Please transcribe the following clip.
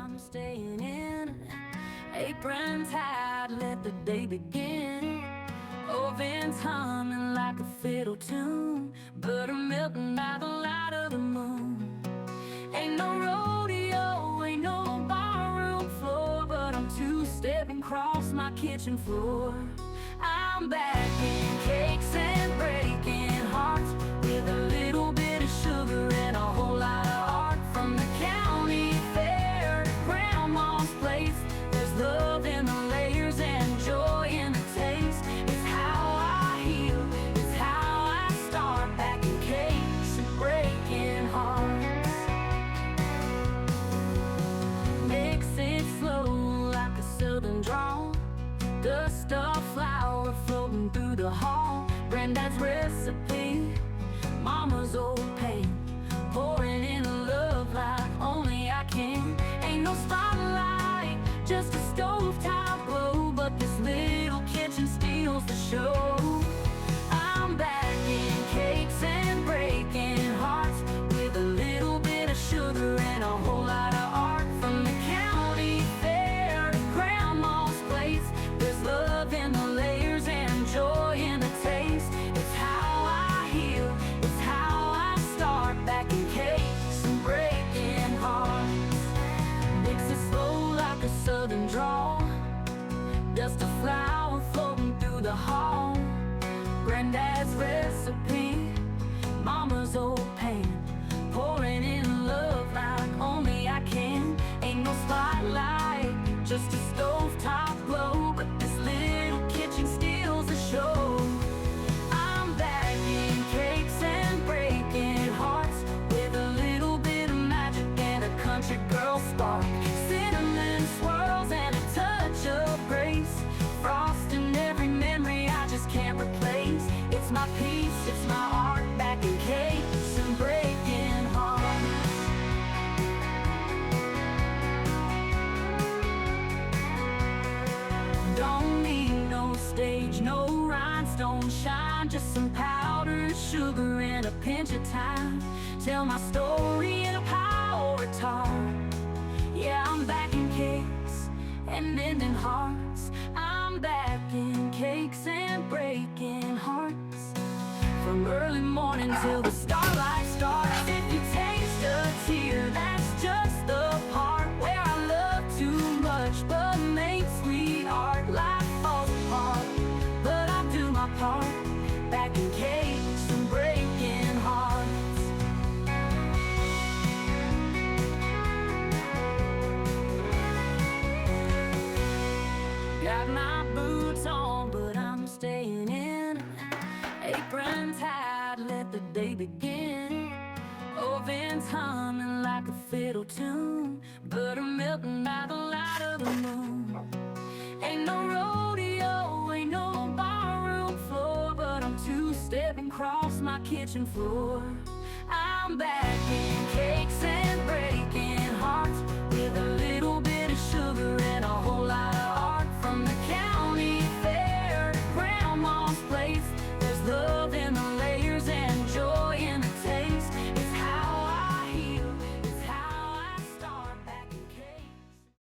I'm staying in. Apron tied, let the day begin. Ovens humming like a fiddle tune. Butter melting by the light of the moon. Ain't no rodeo, ain't no barroom floor, but I'm two-stepping across my kitchen floor. I'm baking cakes and breaking hearts with a little bit of sugar and a whole lot of art. From the county fair to grandma's place, there's love in the layers and joy in the taste. It's how I heal, it's how I start baking cakes and breaking hearts. Mix it slow like a southern drawl. Dust of flour floating through the hall. Granddad's recipe, mama's old pain, pouring in love like only I can. Ain't no spotlight, just a stovetop glow, but this little kitchen steals the show. I'm baking cakes and breaking hearts with a little bit of sugar and a whole lot of art. From the county fair to grandma's place, there's love in the layers and joy in the taste. It's how I heal, it's how I start baking cakes and breaking hearts. Mix it slow like a southern drawl. Dust of flour floating through the hall. Granddad's recipe, mama's old pain, pouring in love like only I can. Ain't no spotlight, just a stovetop glow, but this little kitchen steals the show. I'm baking cakes and breaking hearts with a little bit of magic and a country girl spark. Cinnamon swirls and a touch of grace, frosting every memory I just can't replace. It's my peace, it's my art, baking cakes and breaking hearts. Don't need no stage, no rhinestone shine, just some powdered sugar and a pinch of thyme. Tell my story in a pie or a tart. Yeah, I'm baking cakes and mending hearts. I'm baking cakes and breaking hearts. From early morning till the starlight starts. If you taste a tear, that's just the part where I love too much but make sweet art. Life falls apart, but I do my part, baking cakes and breaking hearts. Got my boots on, but I'm staying in. Apron tied, let the day begin. Ovens humming like a fiddle tune. Butter melting by the light of the moon. Ain't no rodeo, ain't no barroom floor, but I'm two-stepping across my kitchen floor. I'm baking cakes and breaking hearts with a little bit of sugar and a whole lot